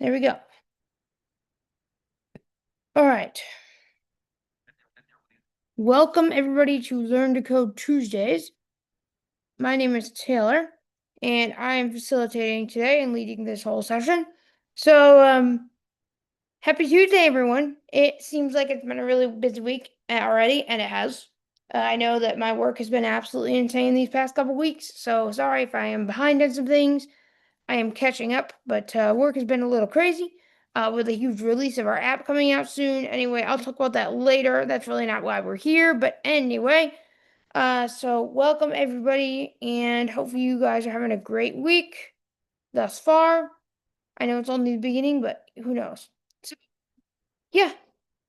There we go. All right. Welcome everybody to Learn to Code Tuesdays. My name is Taylor, and I am facilitating today and leading this whole session. So, happy Tuesday, everyone. It seems like it's been a really busy week already, and it has. I know that my work has been absolutely insane these past couple weeks, so sorry if I am behind on some things. I am catching up, but work has been a little crazy with a huge release of our app coming out soon. Anyway, I'll talk about that later. That's really not why we're here, but anyway, so welcome everybody, and hopefully you guys are having a great week thus far. I know it's only the beginning, but who knows? So, yeah,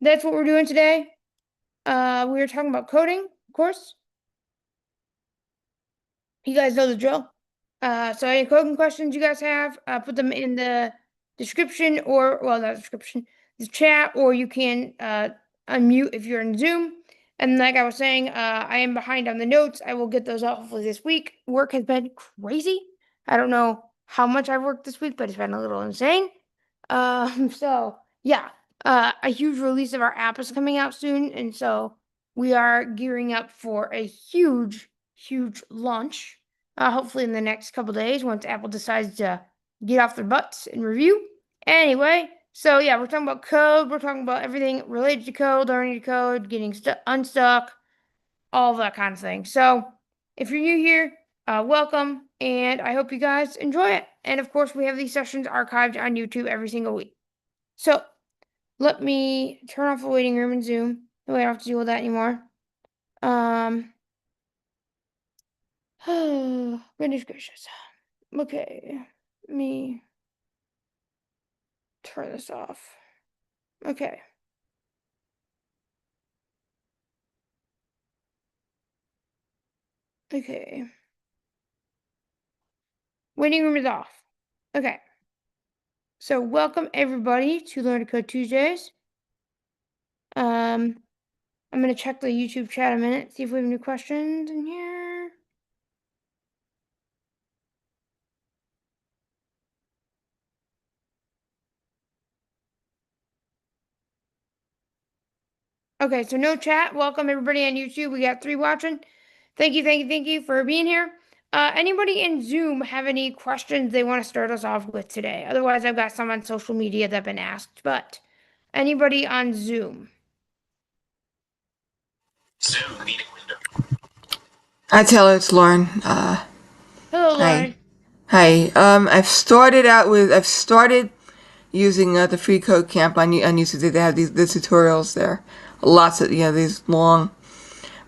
that's what we're doing today. We were talking about coding, of course. You guys know the drill. So any coding questions you guys have, put them in the description or, well, not description, the chat, or you can unmute if you're in Zoom. And like I was saying, I am behind on the notes. I will get those out hopefully this week. Work has been crazy. I don't know how much I've worked this week, but it's been a little insane. So yeah, a huge release of our app is coming out soon, and so we are gearing up for a huge, huge launch. Hopefully in the next couple days, once Apple decides to get off their butts and review. Anyway, so yeah, we're talking about code. We're talking about everything related to code, learning to code, getting unstuck, all of that kind of thing. So if you're new here, welcome, and I hope you guys enjoy it. And of course, we have these sessions archived on YouTube every single week. So let me turn off the waiting room in Zoom. That way I don't have to deal with that anymore. Goodness gracious. Okay, let me turn this off. Okay. Okay. Waiting room is off. Okay. So welcome everybody to Learn to Code Tuesdays. I'm gonna check the YouTube chat a minute, see if we have any questions in here. Okay, so no chat. Welcome everybody on YouTube. We got 3 watching. Thank you for being here. Anybody in Zoom have any questions they want to start us off with today? Otherwise, I've got some on social media that have been asked, but anybody on Zoom? Hi Taylor, it's Lauren. Hello, Hi. Lauren. Hi. I've started using the free code camp on YouTube. They have the tutorials there, lots of these long,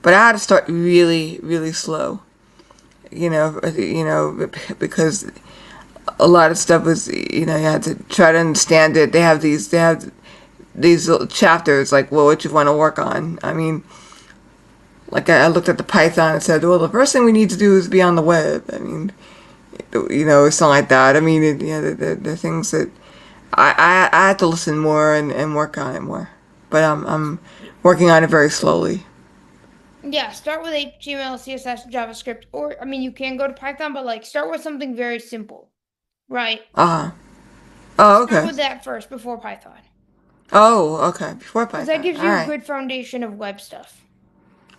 but I had to start really really slow. Because a lot of stuff was you had to try to understand it. They have these little chapters like, well, what you want to work on. I mean, like I looked at the Python and said, well, the first thing we need to do is be on the web. I mean, something like that. I mean, the things that I had to listen more and work on it more. But I'm working on it very slowly. Yeah, start with HTML, CSS, JavaScript, or I mean, you can go to Python, but like start with something very simple, right? Uh huh. Oh, Start okay. with that first before Python, Oh, okay. Before because that Python. gives All you a right. good foundation of web stuff.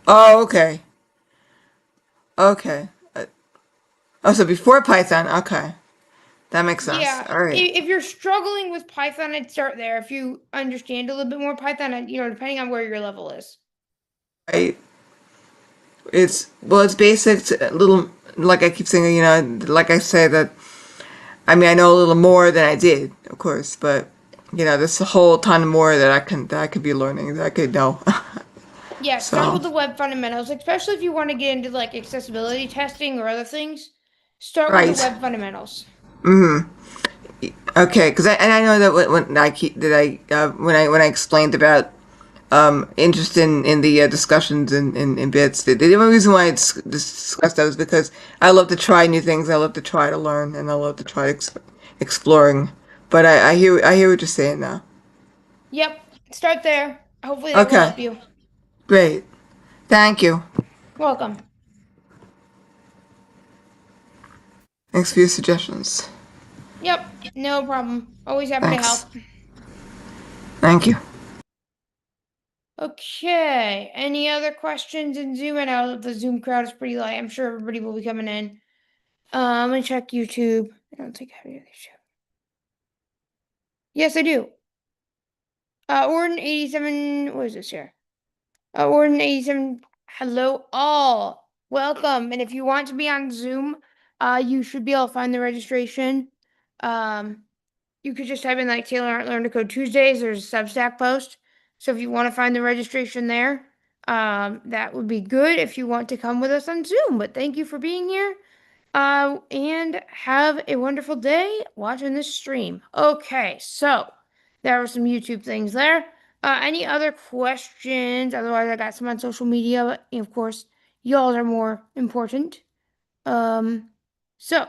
Oh, okay. Okay. Oh, so before Python. Okay. That makes sense. Yeah, All right. if you're struggling with Python, I'd start there. If you understand a little bit more Python, depending on where your level is. Right. It's basic. A little like I keep saying. Like I say that. I mean, I know a little more than I did, of course, but there's a whole ton more that I could be learning that I could know. Yeah, start So, with the web fundamentals, especially if you want to get into like accessibility testing or other things. Start with the right. web fundamentals. Okay, and I know that when I keep that I when I explained about interest in the discussions in bits, the only reason why I discussed that was because I love to try new things. I love to try to learn, and I love to try exploring. But I hear what you're saying now. Yep, start there. Hopefully that will Okay, help you. great. Thank you. Welcome. Thanks for your suggestions. Yep, no problem. Always happy to help. Thanks. Thank you. Okay. Any other questions in Zoom? I know the Zoom crowd is pretty light. I'm sure everybody will be coming in. Let me check YouTube. I don't think I have any other show. Yes, I do. Orden 87. What is this here? Orden 87. Hello, all. Welcome. And if you want to be on Zoom, you should be able to find the registration. You could just type in like Taylor Art Learn to Code Tuesdays. There's a Substack post. So if you want to find the registration there, that would be good if you want to come with us on Zoom. But thank you for being here. And have a wonderful day watching this stream. Okay, so there were some YouTube things there. Any other questions? Otherwise, I got some on social media, but of course, y'all are more important. So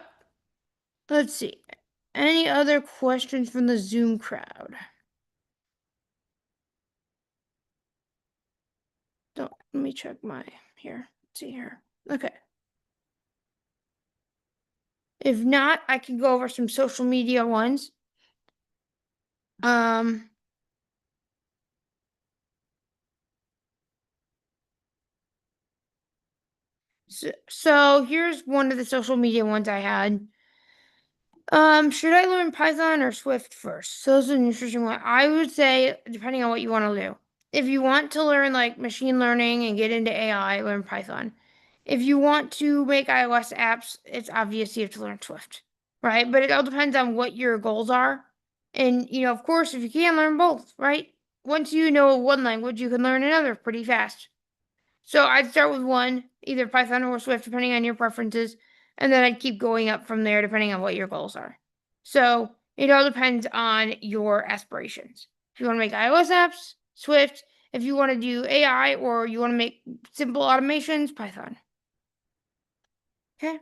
let's see. Any other questions from the Zoom crowd? Don't let me check my here. Let's see here. Okay. If not, I can go over some social media ones. So here's one of the social media ones I had. Should I learn Python or Swift first? So this is an interesting one. I would say, depending on what you want to do. If you want to learn like machine learning and get into AI, learn Python. If you want to make iOS apps, it's obvious you have to learn Swift, right? But it all depends on what your goals are. And, of course, if you can learn both, right? Once you know one language, you can learn another pretty fast. So I'd start with one, either Python or Swift, depending on your preferences, and then I'd keep going up from there, depending on what your goals are. So it all depends on your aspirations. If you want to make iOS apps, Swift. If you want to do AI or you want to make simple automations, Python. Okay.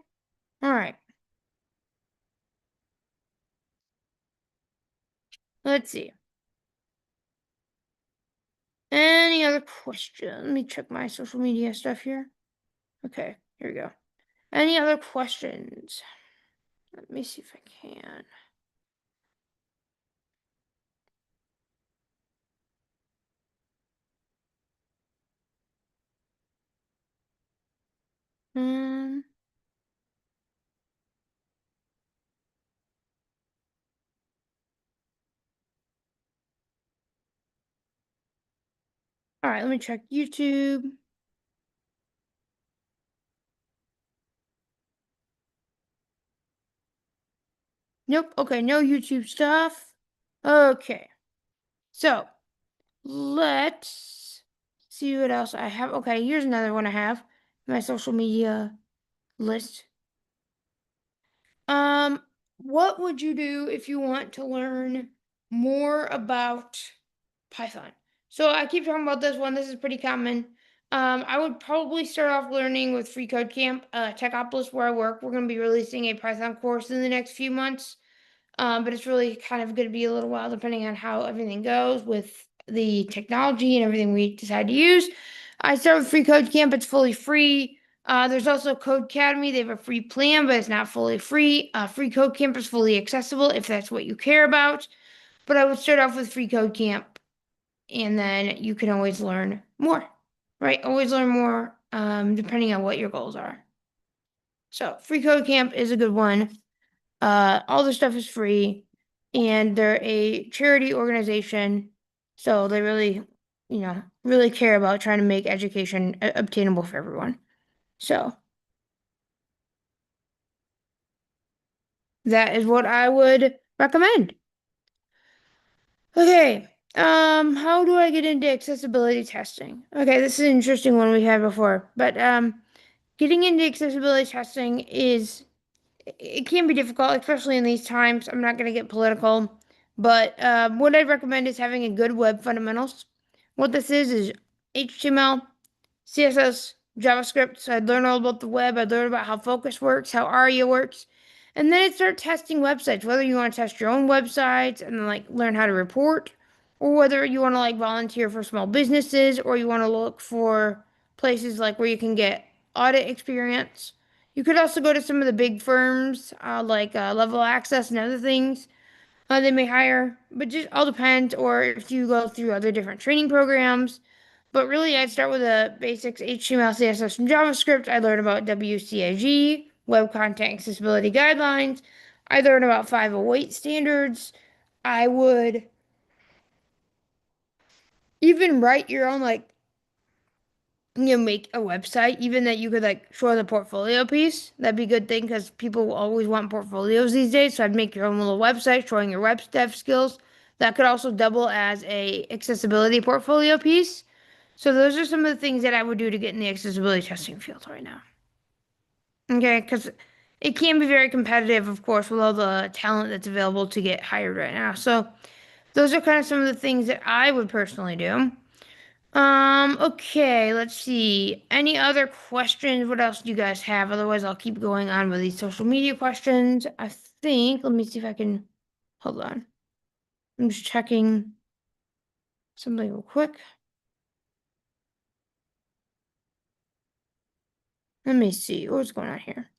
All right. Let's see. Any other question? Let me check my social media stuff here. Okay, here we go. Any other questions? Let me see if I can. All right, let me check YouTube. Nope. Okay, no YouTube stuff. Okay. So let's see what else I have. Okay, here's another one I have. My social media list. What would you do if you want to learn more about Python? So I keep talking about this one. This is pretty common. I would probably start off learning with Free Code Camp, Techopolis, where I work. We're going to be releasing a Python course in the next few months. But it's really kind of going to be a little while depending on how everything goes with the technology and everything we decide to use. I start with Free Code Camp. It's fully free. There's also Code Academy. They have a free plan, but it's not fully free. Free Code Camp is fully accessible if that's what you care about. But I would start off with Free Code Camp, and then you can always learn more, right? Always learn more, depending on what your goals are. So Free Code Camp is a good one. All the stuff is free, and they're a charity organization, so they really, really care about trying to make education obtainable for everyone. So that is what I would recommend. Okay. How do I get into accessibility testing? Okay, this is an interesting one we had before, but getting into accessibility testing it can be difficult, especially in these times. I'm not going to get political, but what I'd recommend is having a good web fundamentals. What this is HTML, CSS, JavaScript. So I'd learn all about the web. I'd learn about how Focus works, how ARIA works, and then I'd start testing websites. Whether you want to test your own websites and then like learn how to report, or whether you want to like volunteer for small businesses, or you want to look for places like where you can get audit experience. You could also go to some of the big firms like Level Access and other things. They may hire, but just all depends, or if you go through other different training programs. But really, I'd start with the basics HTML, CSS, and JavaScript. I learn about WCAG, Web Content Accessibility Guidelines. I learn about 508 standards. I would even write your own, like, make a website, even that you could like show the portfolio piece. That'd be a good thing because people always want portfolios these days. So I'd make your own little website showing your web dev skills. That could also double as a accessibility portfolio piece. So those are some of the things that I would do to get in the accessibility testing field right now. Okay, because it can be very competitive, of course, with all the talent that's available to get hired right now. So those are kind of some of the things that I would personally do. Okay, let's see. Any other questions? What else do you guys have? Otherwise, I'll keep going on with these social media questions. I think, let me see if I can, hold on. I'm just checking something real quick. Let me see what's going on here.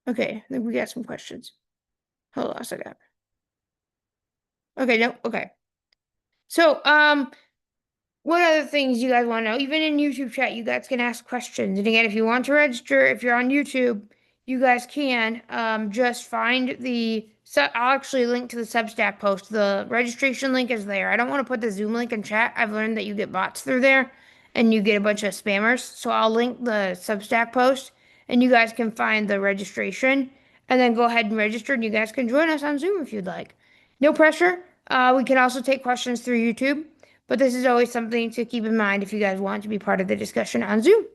Okay, I think we got some questions. Hold on a second. Okay, no, okay. So, what other things you guys want to know? Even in YouTube chat, you guys can ask questions. And again, if you want to register, if you're on YouTube, you guys can just find I'll actually link to the Substack post. The registration link is there. I don't want to put the Zoom link in chat. I've learned that you get bots through there and you get a bunch of spammers. So I'll link the Substack post and you guys can find the registration and then go ahead and register and you guys can join us on Zoom if you'd like. No pressure. We can also take questions through YouTube. But this is always something to keep in mind if you guys want to be part of the discussion on Zoom.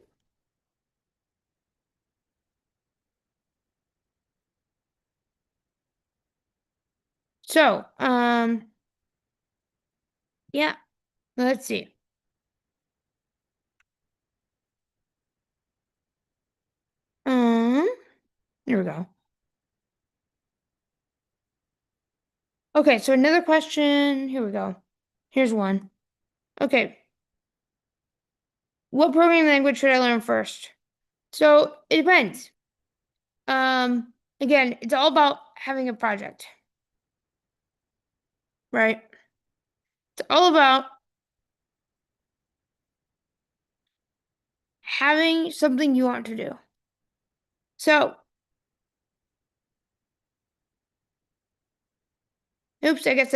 So, yeah, let's see. Um, here we go. Okay, so another question. Here we go. Here's one. Okay, what programming language should I learn first? So it depends. Again, it's all about having a project, right? It's all about having something you want to do. So, oops, I guess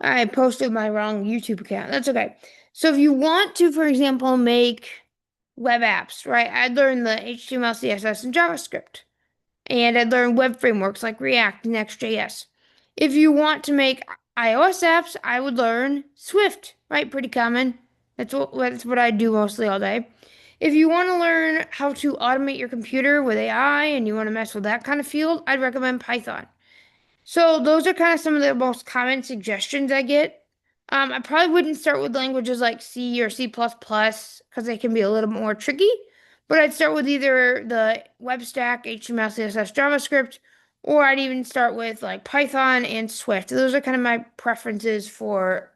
I posted my wrong YouTube account. That's okay. So if you want to, for example, make web apps, right? I'd learn the HTML, CSS, and JavaScript. And I'd learn web frameworks like React and Next.js. If you want to make iOS apps, I would learn Swift, right? Pretty common. That's what I do mostly all day. If you want to learn how to automate your computer with AI and you want to mess with that kind of field, I'd recommend Python. So those are kind of some of the most common suggestions I get. I probably wouldn't start with languages like C or C++ because they can be a little more tricky. But I'd start with either the web stack, HTML, CSS, JavaScript, or I'd even start with like Python and Swift. Those are kind of my preferences for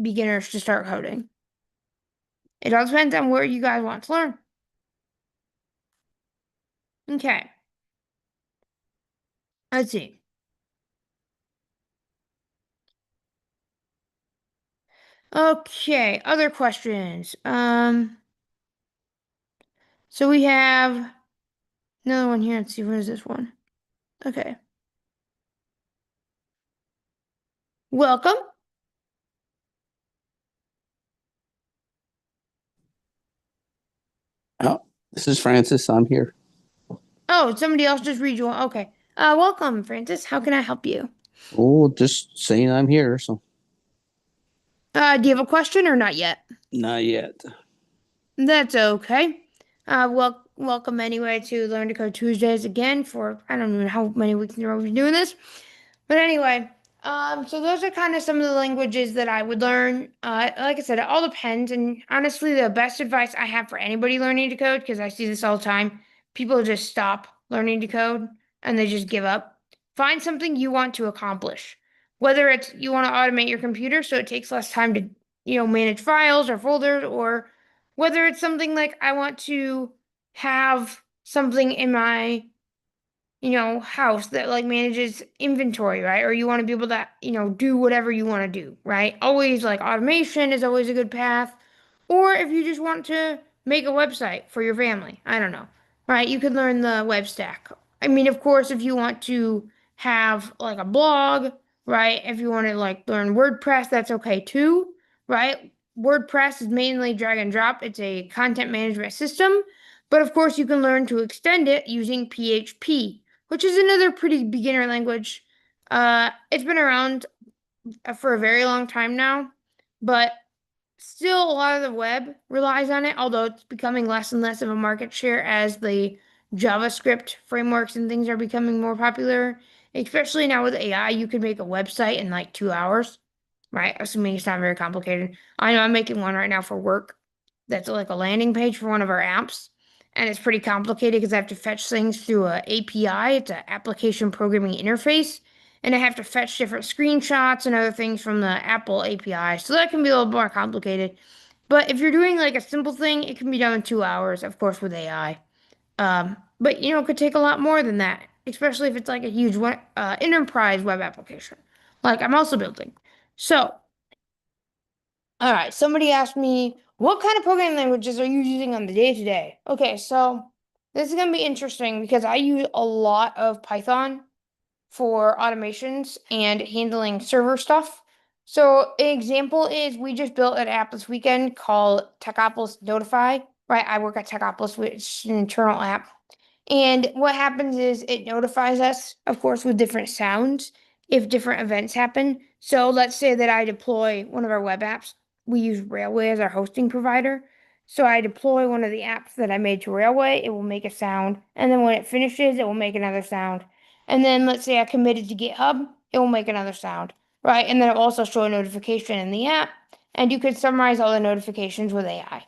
beginners to start coding. It all depends on where you guys want to learn. Okay, let's see. Okay, other questions. So we have another one here. Let's see, what is this one? Okay. Welcome. Oh, this is Francis. I'm here. Oh, somebody else just rejoined. Okay. Welcome, Francis. How can I help you? Oh, just saying I'm here. So Do you have a question or not yet? not yet. That's okay. Welcome anyway to Learn to Code Tuesdays again for I don't know how many weeks in a row we've been doing this. But anyway, so those are kind of some of the languages that I would learn. Like I said, it all depends. And honestly, the best advice I have for anybody learning to code, because I see this all the time, people just stop learning to code and they just give up. Find something you want to accomplish. Whether it's you want to automate your computer so it takes less time to, manage files or folders, or whether it's something like I want to have something in my house that like manages inventory, right? Or you want to be able to, do whatever you want to do, right? Always like automation is always a good path. Or if you just want to make a website for your family, I don't know, right? You could learn the web stack. I mean, of course, if you want to have like a blog, right? If you want to like learn WordPress, that's okay too, right? WordPress is mainly drag and drop. It's a content management system, but of course you can learn to extend it using PHP, which is another pretty beginner language. It's been around for a very long time now, but still a lot of the web relies on it, although it's becoming less and less of a market share as the JavaScript frameworks and things are becoming more popular. Especially now with AI, you can make a website in like 2 hours, right? Assuming it's not very complicated. I know I'm making one right now for work that's like a landing page for one of our apps. And it's pretty complicated because I have to fetch things through a API. It's an application programming interface. And I have to fetch different screenshots and other things from the Apple API. So that can be a little more complicated. But if you're doing like a simple thing, it can be done in 2 hours, of course, with AI. But it could take a lot more than that, especially if it's like a huge enterprise web application, like I'm also building. So, all right, somebody asked me, what kind of programming languages are you using on the day to day? Okay, so this is gonna be interesting because I use a lot of Python for automations and handling server stuff. So an example is we just built an app this weekend called Techopolis Notify, right? I work at Techopolis, which is an internal app. And what happens is it notifies us, of course, with different sounds if different events happen. So let's say that I deploy one of our web apps. We use Railway as our hosting provider. So I deploy one of the apps that I made to Railway, it will make a sound. And then when it finishes, it will make another sound. And then let's say I committed to GitHub, it will make another sound, right? And then it will also show a notification in the app. And you can summarize all the notifications with AI.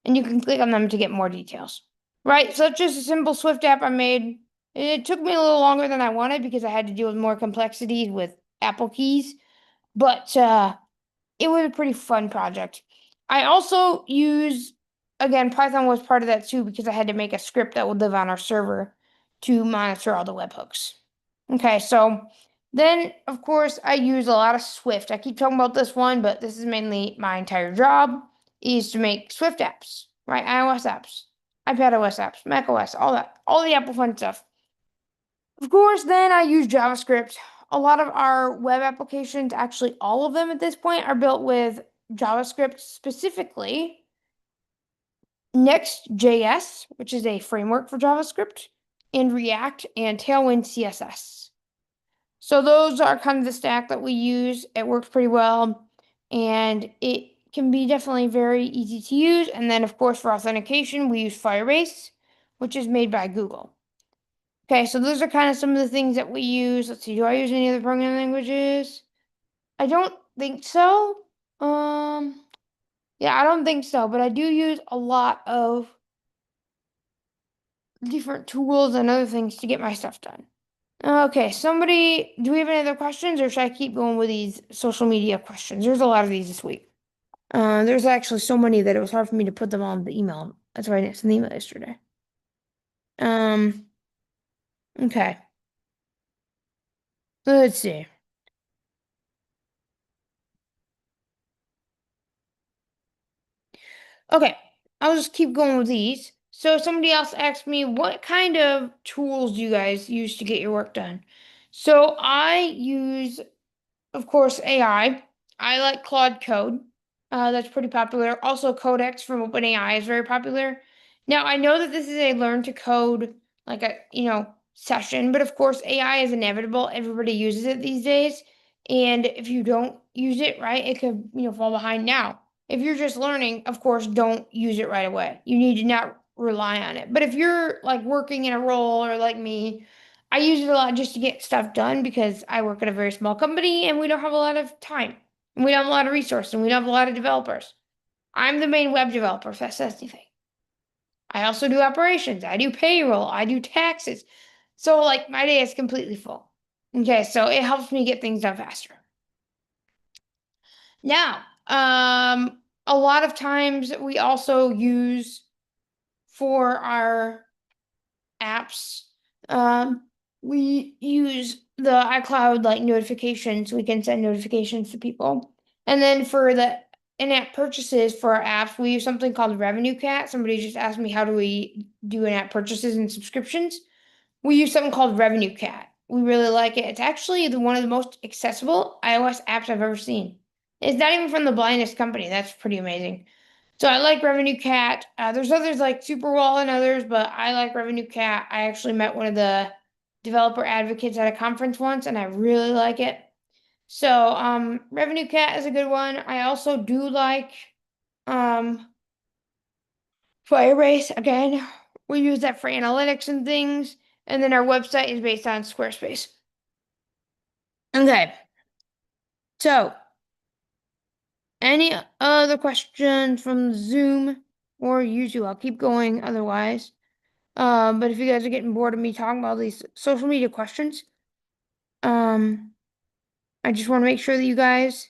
And you can click on them to get more details. Right, so it's just a simple Swift app I made. It took me a little longer than I wanted because I had to deal with more complexities with Apple keys, but it was a pretty fun project. I also use, again, Python was part of that too because I had to make a script that would live on our server to monitor all the webhooks. Okay, so then of course I use a lot of Swift. I keep talking about this one, but this is mainly my entire job is to make Swift apps, right? iOS apps, iPadOS apps, macOS, all that, all the Apple fun stuff. Of course, then I use JavaScript. A lot of our web applications, actually all of them at this point, are built with JavaScript, specifically Next.js, which is a framework for JavaScript, and React and Tailwind CSS. So those are kind of the stack that we use. It works pretty well, and it can be definitely very easy to use. And then, of course, for authentication, we use Firebase, which is made by Google. Okay, so those are kind of some of the things that we use. Let's see, do I use any other programming languages? I don't think so. Yeah, I don't think so, but I do use a lot of different tools and other things to get my stuff done. Okay, do we have any other questions or should I keep going with these social media questions? There's a lot of these this week. There's actually so many that it was hard for me to put them all in the email. That's why I didn't send the email yesterday. Okay. Let's see. Okay, I'll just keep going with these. So somebody else asked me, what kind of tools do you guys use to get your work done? So I use, of course, AI. I like Claude Code. That's pretty popular. Also, Codex from OpenAI is very popular. Now, I know that this is a learn to code, like a, session, but of course, AI is inevitable. Everybody uses it these days. And if you don't use it right, it could, fall behind now. If you're just learning, of course, don't use it right away. You need to not rely on it. But if you're like working in a role or like me, I use it a lot just to get stuff done because I work at a very small company and we don't have a lot of time. And we don't have a lot of resources and we don't have a lot of developers. I'm the main web developer, if that says anything. I also do operations, I do payroll, I do taxes. So like my day is completely full. Okay, so it helps me get things done faster. Now, a lot of times we also use for our apps, we use the iCloud like notifications. We can send notifications to people. And then for the in-app purchases for our apps, we use something called Revenue Cat. Somebody just asked me how do we do in-app purchases and subscriptions. We use something called Revenue Cat. We really like it. It's actually one of the most accessible iOS apps I've ever seen. It's not even from the blindest company. That's pretty amazing. So I like Revenue Cat. There's others like Superwall and others, but I like Revenue Cat. I actually met one of the developer advocates at a conference once, and I really like it. So Revenue Cat is a good one. I also do like um, Firebase. Again, we use that for analytics and things. And then our website is based on Squarespace. Okay. So, any other questions from Zoom or YouTube? I'll keep going otherwise. But if you guys are getting bored of me talking about these social media questions, I just want to make sure that you guys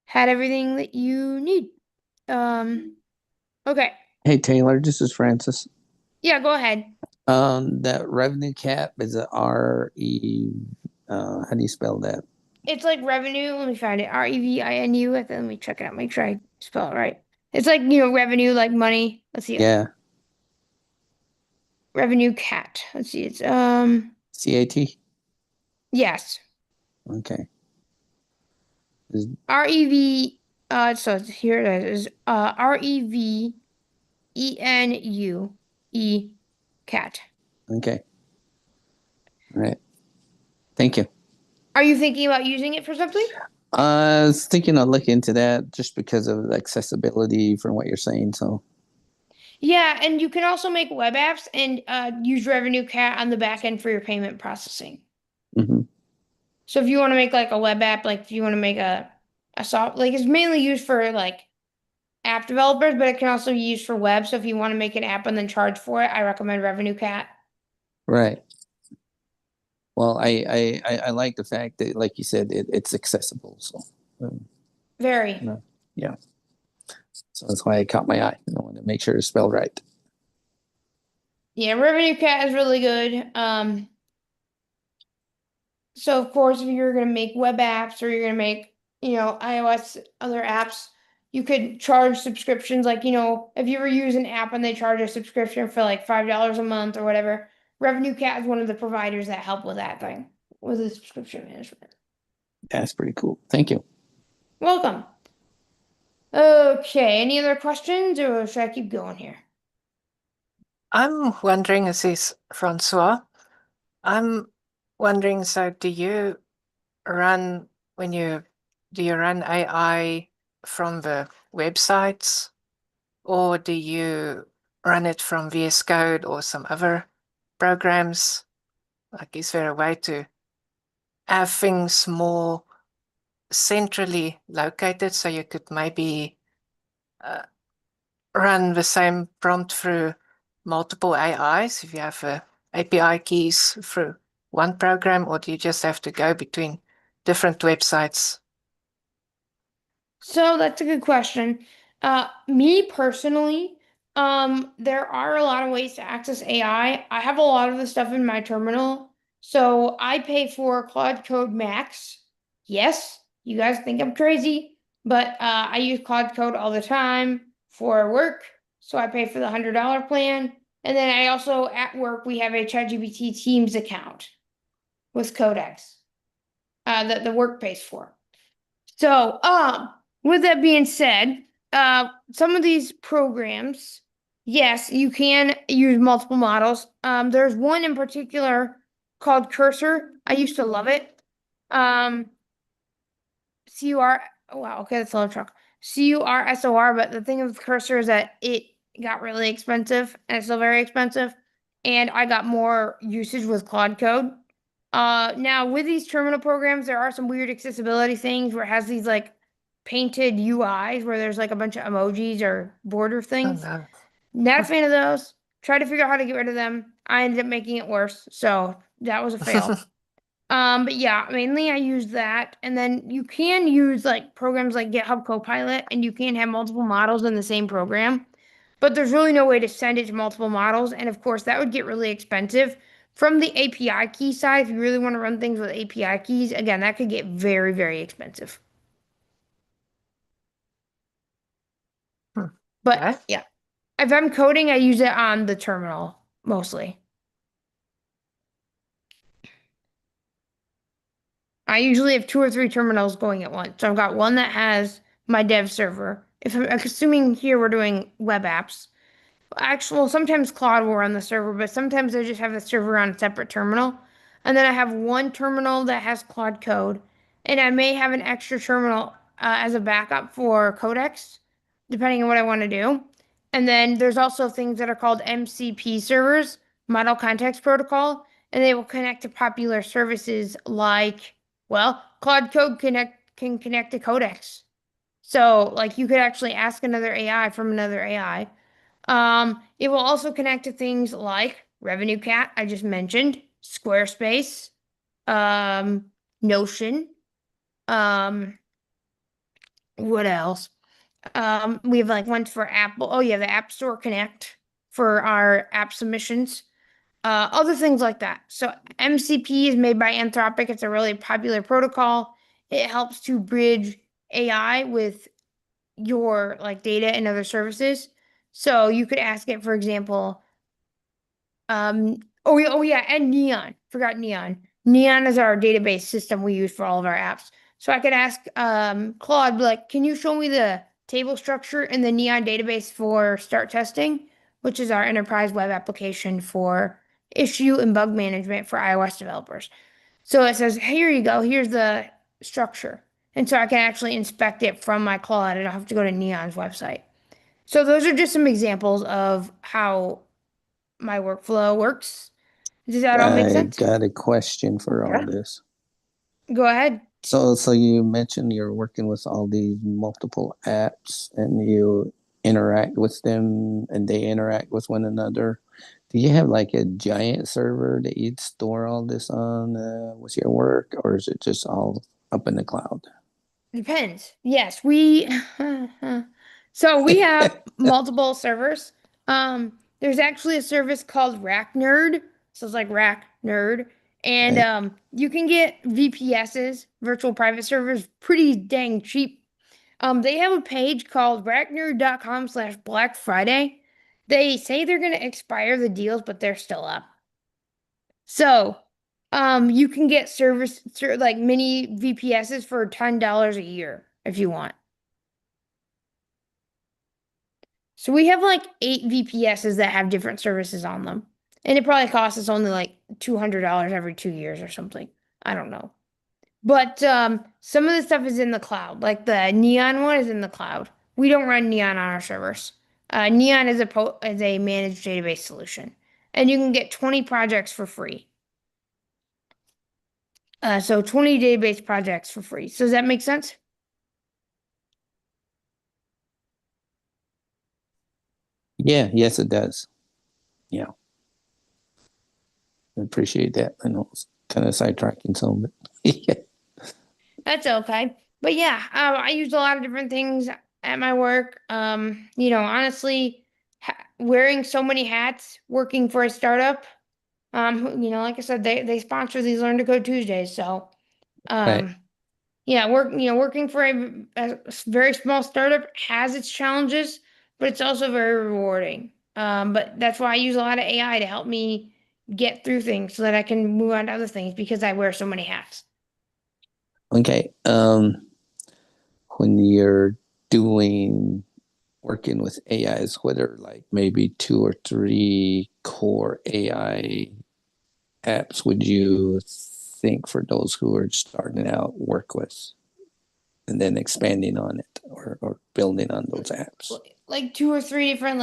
had everything that you need. Okay. Hey Taylor, this is Francis. Yeah, go ahead. That revenue cap is a R-E, how do you spell that? It's like revenue. Let me find it. REVINU. Let me check it out. Make sure I spell it right. It's like, revenue, like money. Let's see. Yeah, Revenue cat. Let's see. It's C-A-T. yes. Okay. REV so here it is. REVENUE cat. Okay. All right. Thank you. Are you thinking about using it for something? I was thinking I'd look into that just because of the accessibility from what you're saying. So, Yeah, and you can also make web apps and use Revenue Cat on the back end for your payment processing. mhm. So if you want to make like a web app, like if you want to make a soft, like it's mainly used for like app developers, but it can also be used for web. So if you want to make an app and then charge for it, I recommend Revenue Cat. Right. Well, I like the fact that, like you said, it's accessible. So, Very. yeah. So that's why it caught my eye. I want to make sure it's spelled right. Yeah, Revenue Cat is really good. So of course, if you're gonna make web apps or you're gonna make, iOS other apps, you could charge subscriptions. Like, if you ever use an app and they charge a subscription for like $5 a month or whatever, Revenue Cat is one of the providers that help with that thing, with the subscription management. That's pretty cool. Thank you. Welcome. Okay, any other questions or should I keep going here? I'm wondering, this is Francois. I'm wondering, so do you run AI from the websites, or do you run it from VS Code or some other programs? Like, is there a way to have things more centrally located so you could maybe run the same prompt through multiple AIs if you have API keys through one program, or do you just have to go between different websites? So that's a good question. Me personally, there are a lot of ways to access AI. I have a lot of the stuff in my terminal. So I pay for Claude Code Max. Yes, you guys think I'm crazy, but I use Claude Code all the time for work. So I pay for the $100 plan. And then I also, at work, we have a ChatGPT Teams account with Codex that the work pays for. So, with that being said, some of these programs, yes, you can use multiple models. There's one in particular called Cursor. I used to love it. CUR. Wow, okay, that's a little truck. CURSOR. But the thing with Cursor is that it got really expensive, and it's still very expensive. And I got more usage with Claude Code. Now with these terminal programs, there are some weird accessibility things where it has these like painted UIs where there's like a bunch of emojis or border Oh, things. no. Not a fan of those. Tried to figure out how to get rid of them. I ended up making it worse, so that was a fail. But yeah, mainly I use that, and then you can use like programs like GitHub Copilot, and you can have multiple models in the same program, but there's really no way to send it to multiple models, and of course that would get really expensive. From the API key side, if you really want to run things with API keys, again, that could get very, very expensive. Hmm. But Okay. yeah, if I'm coding, I use it on the terminal mostly. I usually have 2 or 3 terminals going at once. So I've got one that has my dev server. If I'm assuming here we're doing web apps. Actually, well, sometimes Claude will run the server, but sometimes I just have the server on a separate terminal. And then I have one terminal that has Claude Code, and I may have an extra terminal as a backup for Codex, depending on what I want to do. And then there's also things that are called MCP servers, Model Context Protocol, and they will connect to popular services like, well, Claude Code can connect to Codex. So, like, you could actually ask another AI from another AI. It will also connect to things like Revenue Cat, I just mentioned, Squarespace, um, Notion, um, what else? We have like ones for Apple. Oh yeah, the App Store Connect for our app submissions. Other things like that. So MCP is made by Anthropic. It's a really popular protocol. It helps to bridge AI with your like data and other services. So you could ask it, for example, oh yeah, and Neon. Forgot Neon. Neon is our database system we use for all of our apps. So I could ask Claude, like, can you show me the table structure in the Neon database for start testing, which is our enterprise web application for issue and bug management for iOS developers. So it says, here you go, here's the structure. And so I can actually inspect it from my Claude. I don't have to go to Neon's website. So those are just some examples of how my workflow works. Does that all make I sense? got a question for all Okay. this. Go ahead. So you mentioned you're working with all these multiple apps and you interact with them and they interact with one another. Do you have like a giant server that you'd store all this on with your work, or is it just all up in the cloud? Depends. Yes, we so we have multiple servers. There's actually a service called Rack Nerd. So it's like Rack Nerd. And Right? you can get VPSs, virtual private servers, pretty dang cheap. They have a page called racknerd.com/Black Friday. They say they're gonna expire the deals, but they're still up. So, you can get like mini VPSs for $10 a year if you want. So we have like 8 VPSs that have different services on them. And it probably costs us only like $200 every 2 years or something. I don't know. But some of the stuff is in the cloud. Like the Neon one is in the cloud. We don't run Neon on our servers. Neon is a managed database solution. And you can get 20 projects for free. So 20 database projects for free. So does that make sense? Yeah, yes, it does. Yeah, I appreciate that. I know it's kind of sidetracking some, but yeah. That's okay. But yeah, I use a lot of different things at my work. Honestly, wearing so many hats, working for a startup. Like I said, they sponsor these Learn to Code Tuesdays. So, Right. um, yeah, working for a very small startup has its challenges, but it's also very rewarding. But that's why I use a lot of AI to help me get through things so that I can move on to other things because I wear so many hats. Okay. When you're doing working with AIs, what are like maybe 2 or 3 core AI apps would you think for those who are starting out work with and then expanding on it or building on those apps? Like 2 or 3 different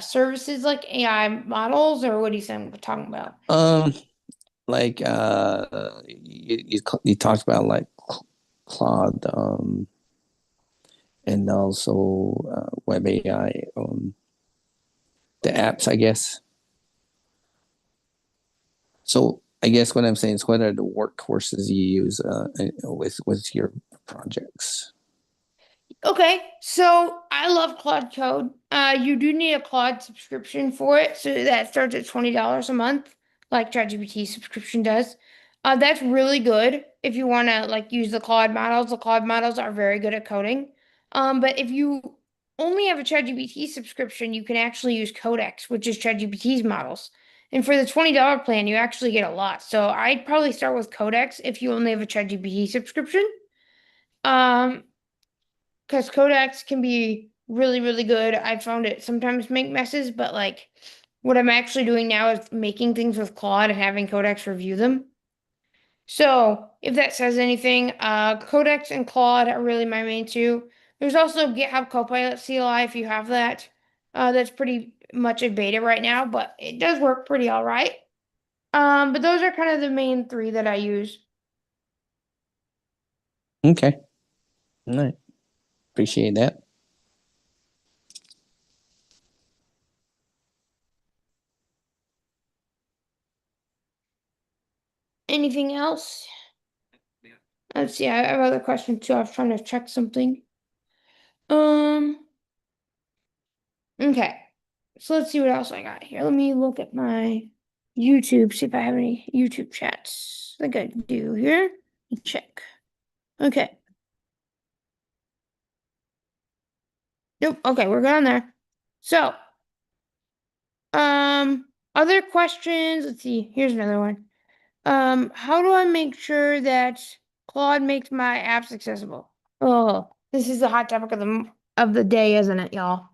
services like AI models, or what are you saying we're talking about? Like you talked about like Claude and also Web AI, the apps, I guess. So I guess what I'm saying is, what are the workhorses you use with your projects? Okay, so I love Claude Code. You do need a Claude subscription for it, so that starts at $20 a month. like ChatGPT subscription does. That's really good if you want to like use the Claude models. The Claude models are very good at coding. But if you only have a ChatGPT subscription, you can actually use Codex, which is ChatGPT's models. And for the $20 plan, you actually get a lot. So I'd probably start with Codex if you only have a ChatGPT subscription. Because Codex can be really, really good. I found it sometimes make messes, but like what I'm actually doing now is making things with Claude and having Codex review them. So if that says anything, Codex and Claude are really my main two. There's also GitHub Copilot CLI if you have that. That's pretty much in beta right now, but it does work pretty all right. But those are kind of the main three that I use. Okay. All right. Appreciate that. Anything else? Let's see, I have other questions too. I was trying to check something. Okay. So let's see what else I got here. Let me look at my YouTube, see if I have any YouTube chats. I think I do here. Check. Okay. Nope. Okay, we're good on there. So, other questions. Let's see. Here's another one. How do I make sure that Claude makes my apps accessible? Oh, this is the hot topic of the day, isn't it, y'all?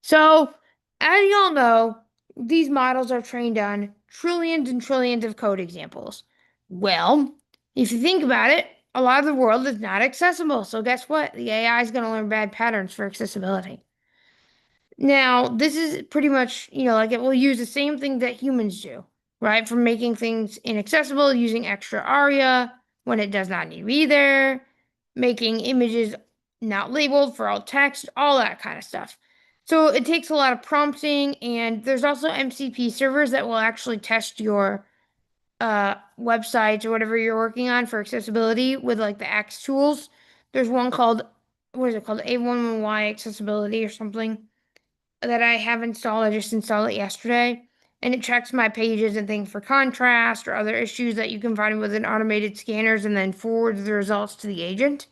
So, as y'all know, these models are trained on trillions and trillions of code examples. Well, if you think about it, a lot of the world is not accessible. So guess what? The AI is going to learn bad patterns for accessibility. Now, this is pretty much, like it will use the same thing that humans do, right? From making things inaccessible, using extra ARIA when it does not need to be there, making images not labeled for alt text, all that kind of stuff. So it takes a lot of prompting, and there's also MCP servers that will actually test your websites or whatever you're working on for accessibility with like the X tools. There's one called, what is it called? A11Y accessibility or something that I have installed. I just installed it yesterday. And it checks my pages and things for contrast or other issues that you can find within automated scanners and then forwards the results to the agent.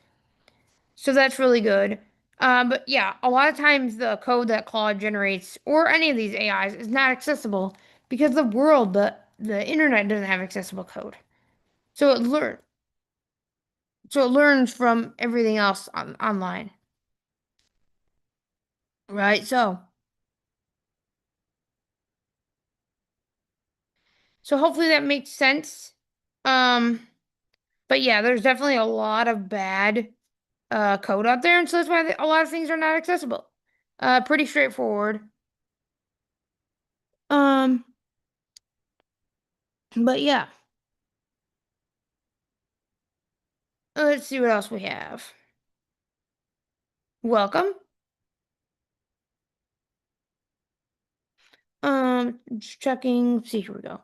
So that's really good. But yeah, a lot of times the code that Claude generates or any of these AIs is not accessible because the internet doesn't have accessible code. So it learns from everything else online. Right? So hopefully that makes sense. But yeah, there's definitely a lot of bad code out there, and so that's why a lot of things are not accessible. Pretty straightforward. Um, but yeah. Let's see what else we have. Welcome. Just checking. Let's see, here we go.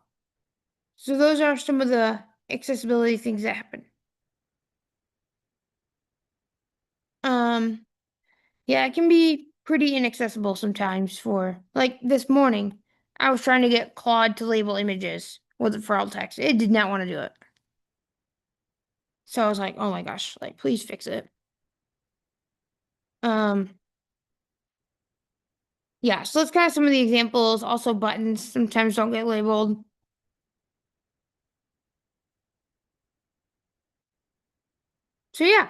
So those are some of the accessibility things that happen. Yeah, it can be pretty inaccessible sometimes for like this morning. I was trying to get Claude to label images with for alt text. It did not want to do it. So I was like, oh my gosh, like please fix it. Yeah, so that's kind of some of the examples. Also buttons sometimes don't get labeled. So yeah,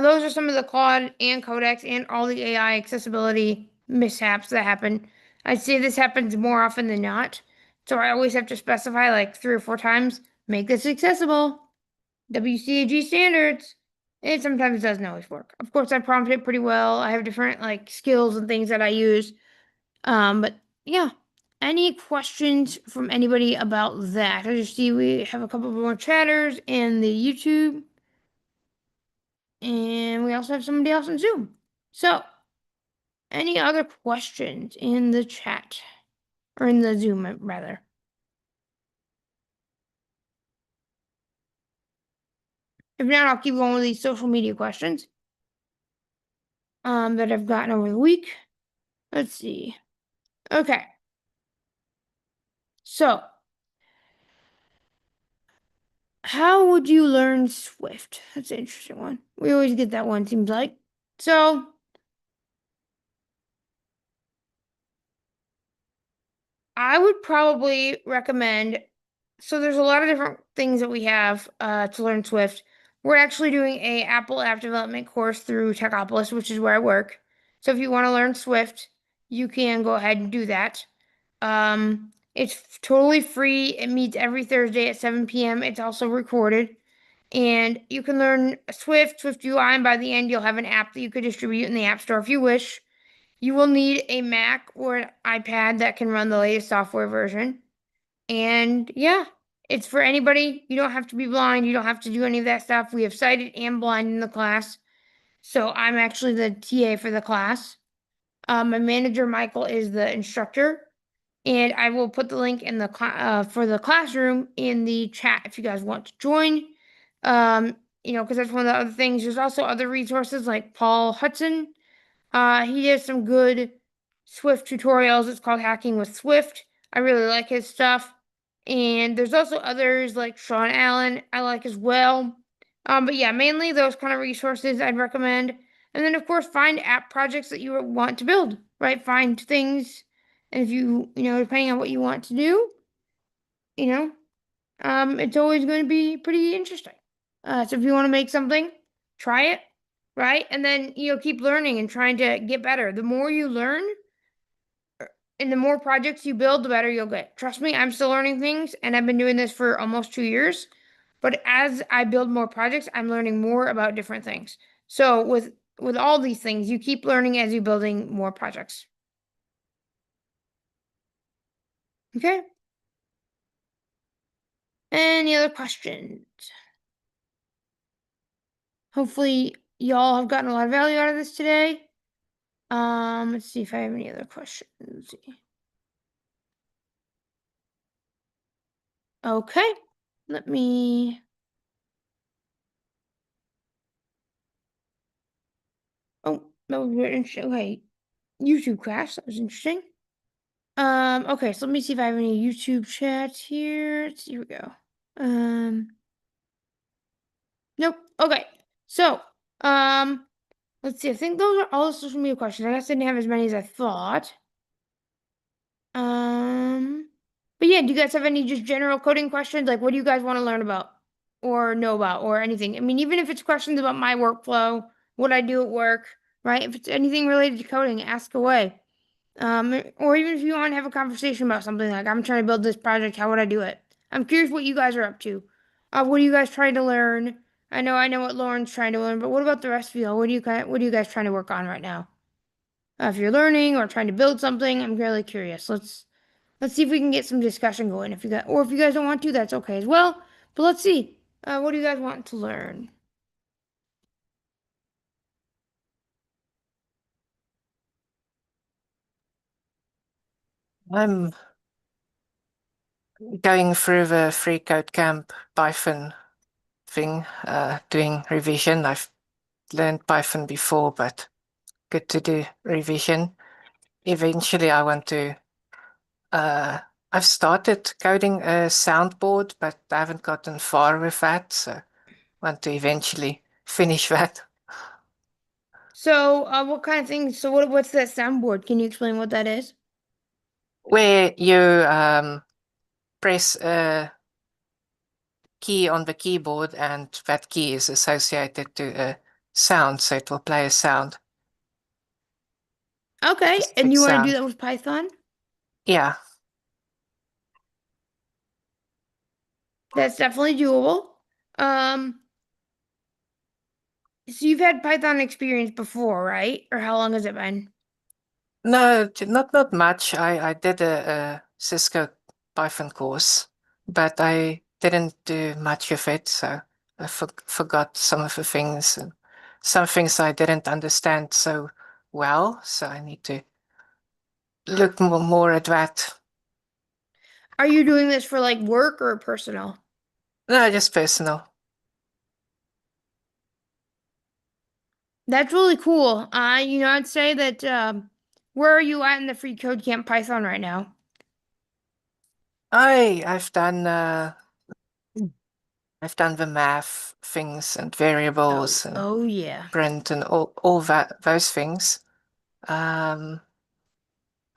those are some of the Claude and Codex and all the AI accessibility mishaps that happen. I'd say this happens more often than not. So I always have to specify like 3 or 4 times, make this accessible. WCAG standards. It sometimes doesn't always work. Of course, I prompt it pretty well. I have different like skills and things that I use. But yeah. Any questions from anybody about that? I just see we have a couple more chatters in the YouTube. And we also have somebody else on Zoom. So, any other questions in the chat? Or in the Zoom, rather? If not, I'll keep going with these social media questions that I've gotten over the week. Let's see. Okay. So, How would you learn Swift? That's an interesting one. We always get that one, seems like. So, I would probably recommend. So, there's a lot of different things that we have to learn Swift. We're actually doing a Apple app development course through Techopolis, which is where I work. So, if you want to learn Swift, you can go ahead and do that. It's totally free. It meets every Thursday at 7 p.m. It's also recorded. And you can learn Swift, Swift UI, and by the end, you'll have an app that you could distribute in the App Store if you wish. You will need a Mac or an iPad that can run the latest software version. And yeah, it's for anybody. You don't have to be blind. You don't have to do any of that stuff. We have sighted and blind in the class. So I'm actually the TA for the class. My manager, Michael, is the instructor. And I will put the link in the for the classroom in the chat if you guys want to join. Because that's one of the other things. There's also other resources like Paul Hudson. He does some good Swift tutorials. It's called Hacking with Swift. I really like his stuff. And there's also others like Sean Allen I like as well. But yeah, mainly those kind of resources I'd recommend. And then of course find app projects that you want to build, right? Find things, and if depending on what you want to do, you know, it's always going to be pretty interesting. So if you want to make something, try it, right? And then, keep learning and trying to get better. The more you learn and the more projects you build, the better you'll get. Trust me, I'm still learning things and I've been doing this for almost 2 years. But as I build more projects, I'm learning more about different things. So with all these things, you keep learning as you're building more projects. Okay? Any other questions? Hopefully y'all have gotten a lot of value out of this today. Let's see if I have any other questions. Let's see. Okay, let me. Oh, that was very interesting. Okay, YouTube crash. That was interesting. Okay, so let me see if I have any YouTube chats here. Here we go. Nope. Okay. So, let's see. I think those are all the social media questions. I guess I didn't have as many as I thought. But yeah, do you guys have any just general coding questions? Like, what do you guys want to learn about or know about or anything? I mean, even if it's questions about my workflow, what I do at work, right? If it's anything related to coding, ask away. Or even if you want to have a conversation about something like, I'm trying to build this project, how would I do it? I'm curious what you guys are up to. What are you guys trying to learn? I know what Lauren's trying to learn, but what about the rest of you? What are you guys trying to work on right now? If you're learning or trying to build something, I'm really curious. Let's see if we can get some discussion going. If you guys don't want to, that's okay as well. But let's see. What do you guys want to learn? I'm going through the Free Code Camp Python thing, doing revision. I've learned Python before, but good to do revision. Eventually, I want to. I've started coding a soundboard, but I haven't gotten far with that. So, want to eventually finish that. So, what kind of things? So, what's that soundboard? Can you explain what that is? Where you press a key on the keyboard, and that key is associated to a sound, so it will play a sound. Okay, Specific and you want to do sound. that with Python? Yeah. That's definitely doable. So you've had Python experience before, right? Or how long has it been? No, not much. I did a Cisco Python course, but I didn't do much of it, so I forgot some of the things, and some things I didn't understand so well, so I need to look more at that. Are you doing this for like work or personal? No, just personal. That's really cool. I'd say that where are you at in the Free Code Camp Python right now? I've done I've done the math things and variables and Oh yeah. print and all that those things.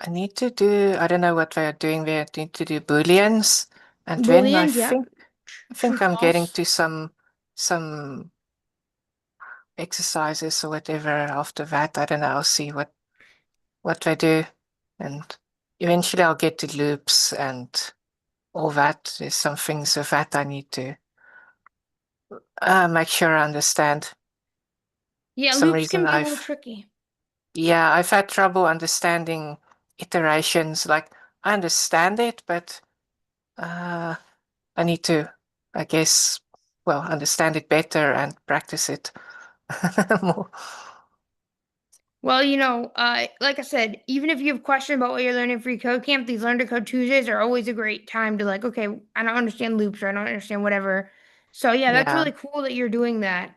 I need to do, I don't know what they are doing there. I need to do Booleans. And then I Booleans, yeah. True, think I'm getting false. to some exercises or whatever after that. I don't know. I'll see what they do. And eventually I'll get to loops and all that. There's some things of that I need to make sure I understand. Yeah, Some loops can reason be a little tricky. I've had trouble understanding iterations. Like I understand it, but I need to, I guess, well, understand it better and practice it more. Well, you know, like I said, even if you have questions about what you're learning for your code camp, these Learn to Code Tuesdays are always a great time to like, okay, I don't understand loops or I don't understand whatever. So yeah, that's Yeah. really cool that you're doing that.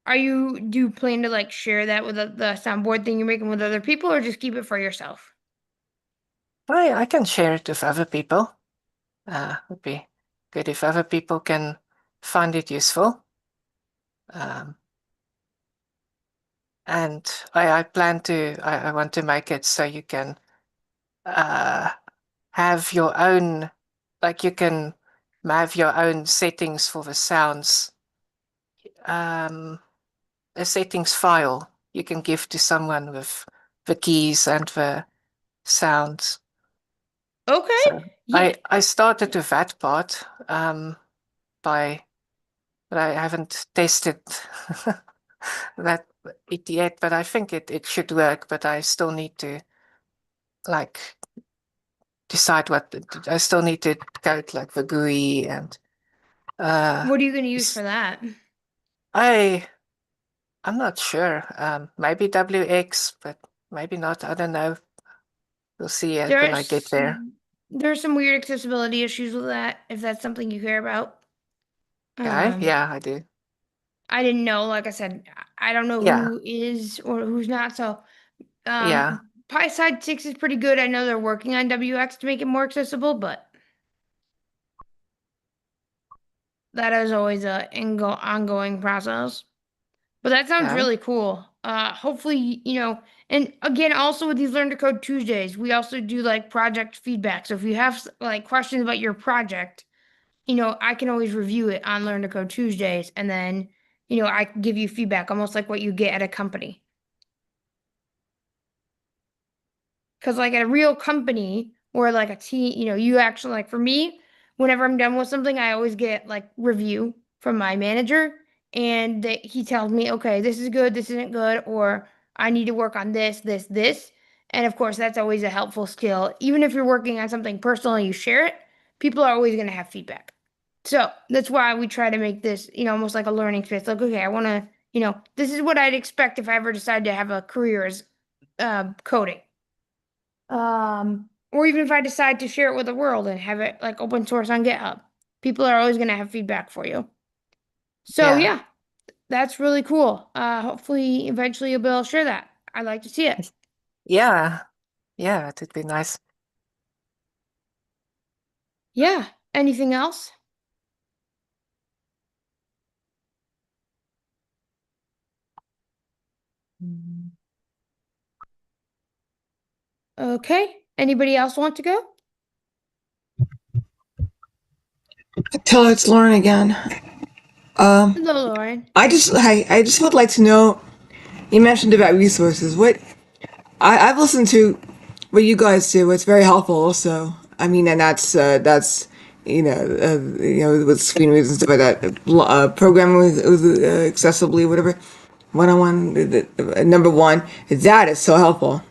Do you plan to like share that with the soundboard thing you're making with other people or just keep it for yourself? I can share it with other people. Would be good if other people can find it useful. Um, and I plan to, I want to make it so you can uh, have your own, like you can have your own settings for the sounds. A settings file you can give to someone with the keys and the sounds. Okay. So Yeah. I started with that part by, but I haven't tested that it yet. But I think it should work. But I still need to like decide what I still need to code like the GUI and What are you going to use s- for that? I I'm not sure. Maybe WX, but maybe not. I don't know. We'll see it when I get there. There's some weird accessibility issues with that, if that's something you care about. Okay. Um, Yeah, I do. I didn't know, like I said, I don't know Yeah. who is or who's not. So, Yeah. PySide 6 is pretty good. I know they're working on WX to make it more accessible, but that is always a ongoing process. But that sounds Okay. really cool. Hopefully, you know, and again, also with these Learn to Code Tuesdays, we also do like project feedback. So if you have like questions about your project, you know, I can always review it on Learn to Code Tuesdays, and then, you know, I can give you feedback, almost like what you get at a company. Because like at a real company or like a team, you know, you actually like for me, whenever I'm done with something, I always get like review from my manager, and he tells me, okay, this is good, this isn't good, or I need to work on this, this, this. And of course, that's always a helpful skill. Even if you're working on something personal and you share it, people are always going to have feedback. So that's why we try to make this, you know, almost like a learning space. Like, okay, I want to, you know, this is what I'd expect if I ever decide to have a career as coding. Or even if I decide to share it with the world and have it like open source on GitHub, people are always going to have feedback for you. So Yeah. yeah, that's really cool. Hopefully, eventually you'll be able to share that. I'd like to see it. Yeah. Yeah, it would be nice. Yeah. Anything else? Okay. Anybody else want to go? Tell her it's Lauren again. Hello, Lauren. I just would like to know. You mentioned about resources. I've listened to what you guys do. It's very helpful. Also, I mean, and that's with screen readers and stuff like that. Programming with accessibly, whatever. One-on-one. Number one, that is so helpful.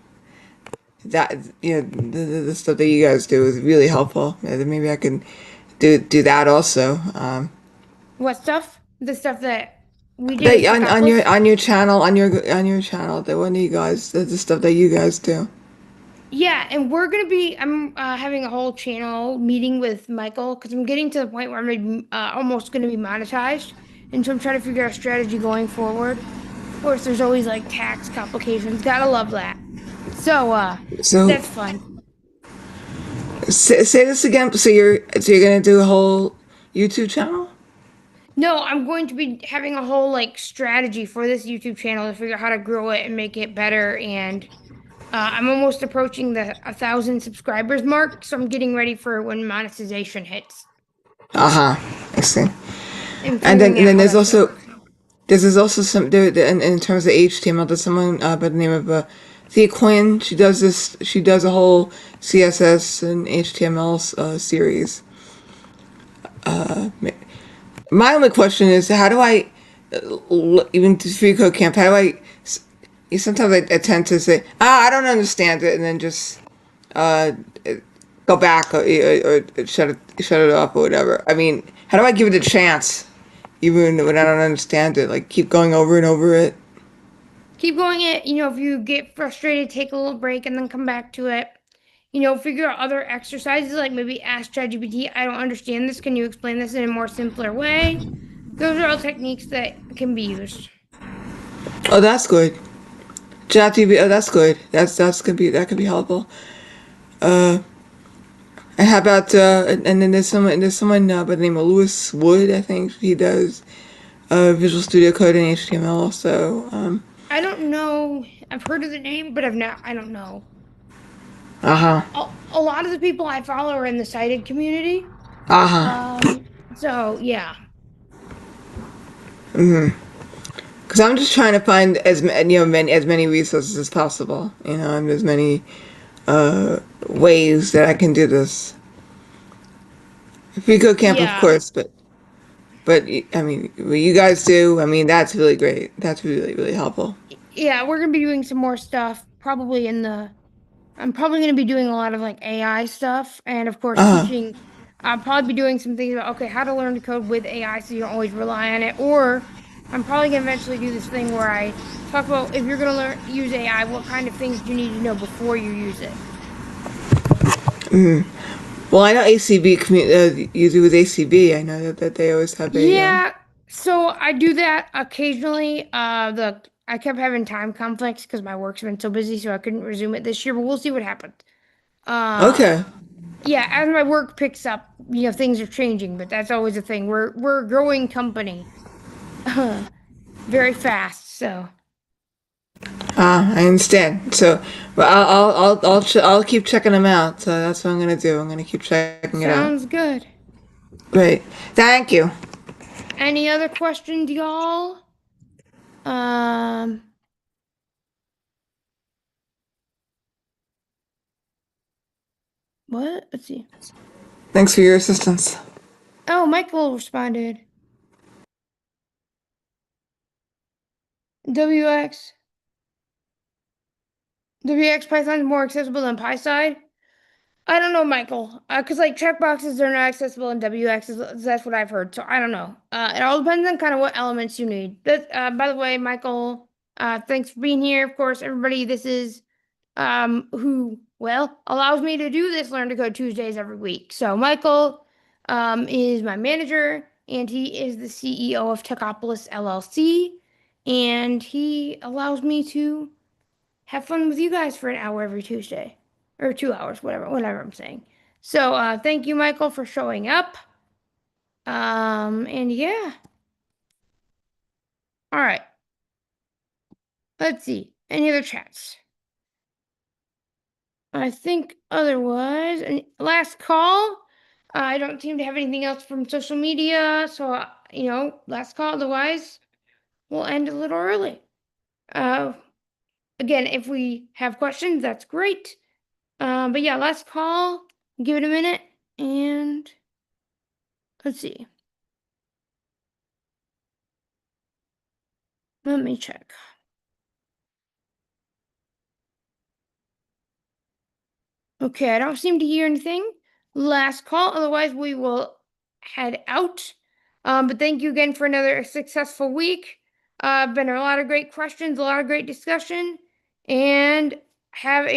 That the stuff that you guys do is really helpful. Maybe I can do that also. What stuff? The stuff that we do That is for couples? on your channel on your channel, the one you guys the stuff that you guys do. Yeah, and I'm having a whole channel meeting with Michael because I'm getting to the point where I'm almost gonna be monetized. And so I'm trying to figure out a strategy going forward. Of course, there's always like tax complications. Gotta love that. So, So that's fun. Say this again. So you're gonna do a whole YouTube channel? No, I'm going to be having a whole like strategy for this YouTube channel to figure out how to grow it and make it better. And I'm almost approaching the 1,000 subscribers mark, so I'm getting ready for when monetization hits. I see. And And then figuring out how there's that's gonna also work. there's also some in terms of HTML. There's someone by the name of Thea Quinn. She does this. She does a whole CSS and HTML series. My only question is, how do I, even to Free Code Camp, how do I, sometimes I tend to say, I don't understand it, and then just go back or shut it off or whatever. I mean, how do I give it a chance, even when I don't understand it? Like, keep going over and over it? Keep going it, if you get frustrated, take a little break and then come back to it. Figure out other exercises, like maybe ask ChatGPT, I don't understand this. Can you explain this in a more simpler way? Those are all techniques that can be used. Oh, that's good. ChatGPT, oh, that's good. That could be helpful. And how about and then there's someone by the name of Lewis Wood. I think he does Visual Studio Code and HTML also. I don't know. I've heard of the name, but I don't know. Uh huh. A lot of the people I follow are in the sighted community. Uh huh. So yeah. Because I'm just trying to find as many resources as possible. And as many ways that I can do this. Free Code Camp, of Yeah. course, but I mean, what you guys do, I mean, that's really great. That's really really helpful. Yeah, we're gonna be doing some more stuff probably I'm probably going to be doing a lot of like AI stuff and of course Uh huh. teaching. I'll probably be doing some things about, okay, how to learn to code with AI so you don't always rely on it. Or I'm probably going to eventually do this thing where I talk about if you're going to use AI, what kind of things do you need to know before you use it? Well, I know ACB you do with ACB. I know that they always have a. Yeah, so I do that occasionally. I kept having time conflicts because my work's been so busy, so I couldn't resume it this year, but we'll see what happens. Uh, Okay. yeah, as my work picks up, things are changing, but that's always a thing. We're a growing company, very fast. So I understand. So, well, I'll keep checking them out. So that's what I'm gonna do. I'm gonna keep checking it out. sounds good. Great. Thank you. Any other questions, y'all? Um, what? Let's see. Thanks for your assistance. Oh, Michael responded. WX. WX Python is more accessible than PySide. I don't know, Michael. Because like checkboxes are not accessible in WX. That's what I've heard. So I don't know. It all depends on kind of what elements you need. By the way, Michael, thanks for being here. Of course, everybody, this is who allows me to do this Learn to Code Tuesdays every week. So Michael is my manager, and he is the CEO of Techopolis LLC, and he allows me to have fun with you guys for an hour every Tuesday, or 2 hours, whatever I'm saying. So thank you, Michael, for showing up. And yeah. All right. Let's see. Any other chats? I think otherwise, and last call. I don't seem to have anything else from social media, so last call. Otherwise, we'll end a little early. Again, if we have questions, that's great. But yeah, last call. Give it a minute, and let's see. Let me check. Okay, I don't seem to hear anything. Last call. Otherwise, we will head out. But thank you again for another successful week. Been a lot of great questions, a lot of great discussion, and have a